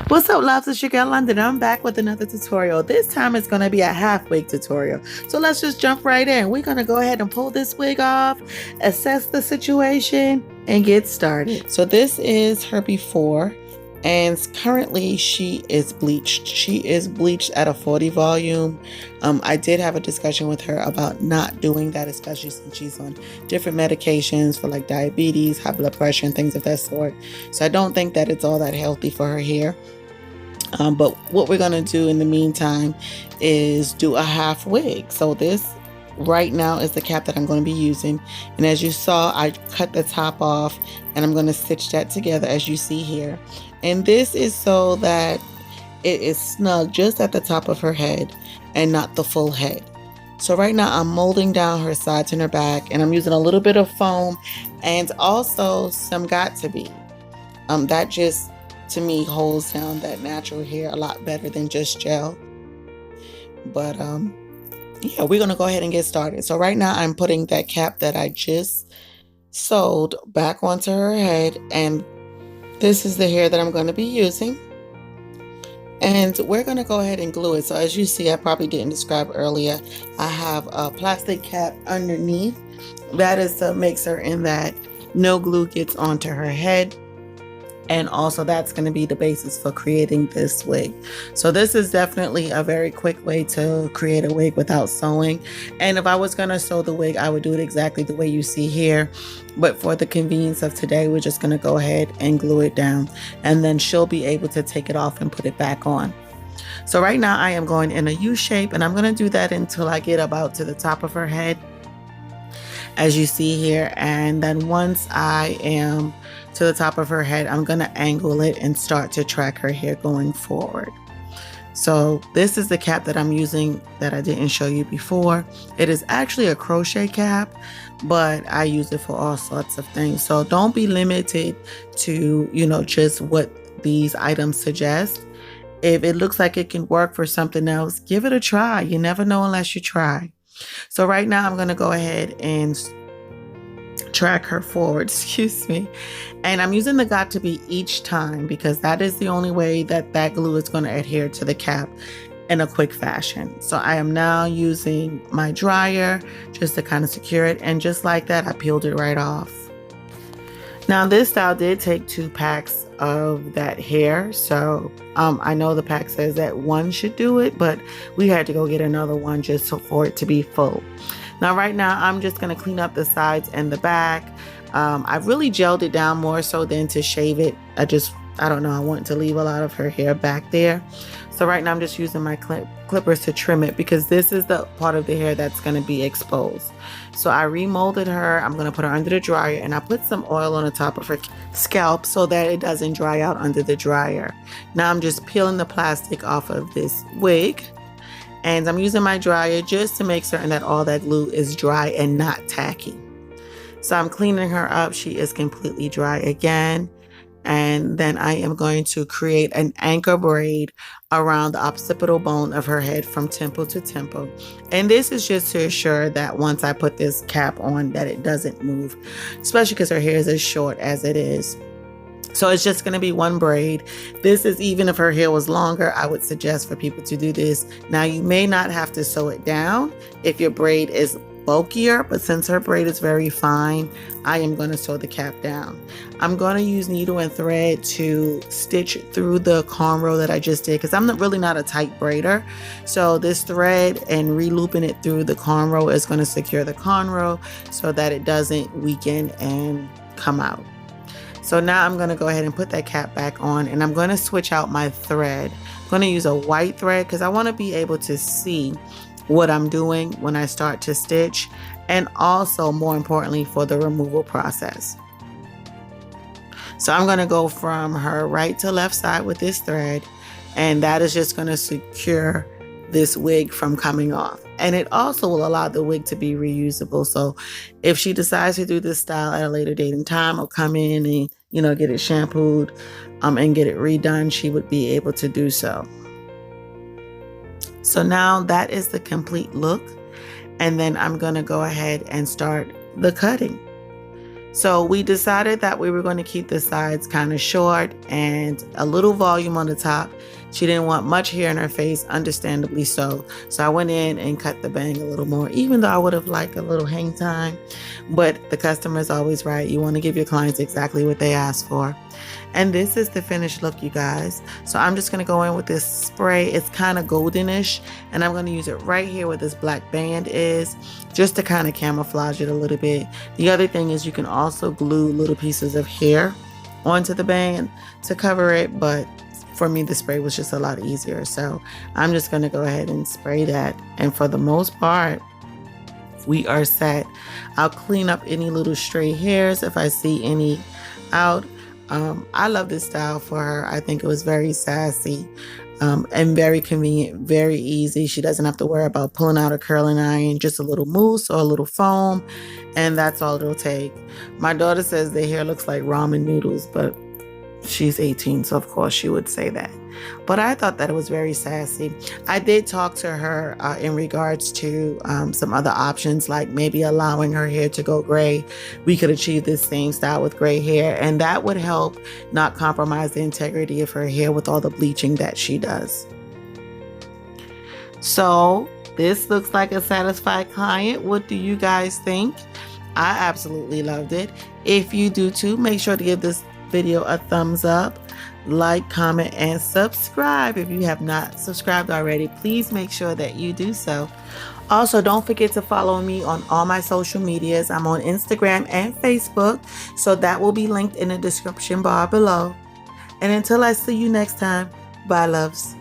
What's up, loves? It's your girl London. I'm back with another tutorial. This time it's going to be a half wig tutorial. So let's just jump right in. We're going to go ahead and pull this wig off, assess the situation, and get started. So this is her before, and currently she is bleached. She is bleached at a 40 volume. I did have a discussion with her about not doing that, especially since she's on different medications for like diabetes, high blood pressure, and things of that sort. So I don't think that it's all that healthy for her hair. But what we're going to do in the meantime is do a half wig. So this right now is the cap that I'm going to be using. And as you saw, I cut the top off and I'm going to stitch that together as you see here. And this is so that it is snug just at the top of her head and not the full head. So right now I'm molding down her sides and her back, and I'm using a little bit of foam and also some got-to-be. That just, to me, holds down that natural hair a lot better than just gel. But yeah, we're gonna go ahead and get started. So right now I'm putting that cap that I just sewed back onto her head, and this is the hair that I'm going to be using. And we're going to go ahead and glue it. So as you see, I probably didn't describe earlier, I have a plastic cap underneath. That is to make certain that no glue gets onto her head. And also that's going to be the basis for creating this wig. So this is definitely a very quick way to create a wig without sewing. And if I was going to sew the wig, I would do it exactly the way you see here. But for the convenience of today, we're just going to go ahead and glue it down. And then she'll be able to take it off and put it back on. So right now I am going in a U shape, and I'm going to do that until I get about to the top of her head, as you see here. And then once I am to the top of her head, I'm going to angle it and start to track her hair going forward. So this is the cap that I'm using that I didn't show you before. It is actually a crochet cap, but I use it for all sorts of things. So don't be limited to, just what these items suggest. If it looks like it can work for something else, give it a try. You never know unless you try. So right now I'm going to go ahead and track her forward, excuse me. And I'm using the got-to-be each time because that is the only way that that glue is going to adhere to the cap in a quick fashion. So I am now using my dryer just to kind of secure it. And just like that, I peeled it right off. Now this style did take 2 packs of that hair. So I know the pack says that 1 should do it, but we had to go get another one just for it to be full. Now right now I'm just going to clean up the sides and the back. I've really gelled it down more so than to shave it. I don't know, I want to leave a lot of her hair back there. So right now I'm just using my clippers to trim it because this is the part of the hair that's going to be exposed. So I remolded her. I'm going to put her under the dryer, and I put some oil on the top of her scalp so that it doesn't dry out under the dryer. Now I'm just peeling the plastic off of this wig. And I'm using my dryer just to make certain that all that glue is dry and not tacky. So I'm cleaning her up. She is completely dry again. And then I am going to create an anchor braid around the occipital bone of her head from temple to temple. And this is just to ensure that once I put this cap on that it doesn't move, especially because her hair is as short as it is. So it's just going to be one braid. This is, even if her hair was longer, I would suggest for people to do this. Now you may not have to sew it down if your braid is bulkier, but since her braid is very fine, I am going to sew the cap down. I'm going to use needle and thread to stitch through the cornrow that I just did because I'm really not a tight braider. So this thread and re-looping it through the cornrow is going to secure the cornrow so that it doesn't weaken and come out. So now I'm going to go ahead and put that cap back on, and I'm going to switch out my thread. I'm going to use a white thread because I want to be able to see what I'm doing when I start to stitch, and also more importantly for the removal process. So I'm going to go from her right to left side with this thread, and that is just going to secure this wig from coming off. And it also will allow the wig to be reusable. So if she decides to do this style at a later date and time, or come in and, you know, get it shampooed and get it redone, she would be able to do so. So now that is the complete look. And then I'm going to go ahead and start the cutting. So we decided that we were going to keep the sides kind of short and a little volume on the top. She didn't want much hair in her face, understandably so. So I went in and cut the bang a little more, even though I would have liked a little hang time. But the customer is always right. You want to give your clients exactly what they ask for. And this is the finished look, you guys. So I'm just going to go in with this spray. It's kind of goldenish, and I'm going to use it right here where this black band is, just to kind of camouflage it a little bit. The other thing is you can also glue little pieces of hair onto the band to cover it, but for me the spray was just a lot easier. So I'm just going to go ahead and spray that, and for the most part we are set. I'll clean up any little stray hairs if I see any out. I love this style for her. I think it was very sassy and very convenient, very easy. She doesn't have to worry about pulling out a curling iron, just a little mousse or a little foam, and that's all it'll take. My daughter says the hair looks like ramen noodles, but she's 18, so of course she would say that. But I thought that it was very sassy. I did talk to her in regards to some other options, like maybe allowing her hair to go gray. We could achieve this same style with gray hair, and that would help not compromise the integrity of her hair with all the bleaching that she does. So this looks like a satisfied client. What do you guys think? I absolutely loved it. If you do too, make sure to give this video a thumbs up, like, comment, and subscribe. If you have not subscribed already, please make sure that you do so. Also, don't forget to follow me on all my social medias. I'm on Instagram and Facebook, so that will be linked in the description bar below. And until I see you next time, bye loves.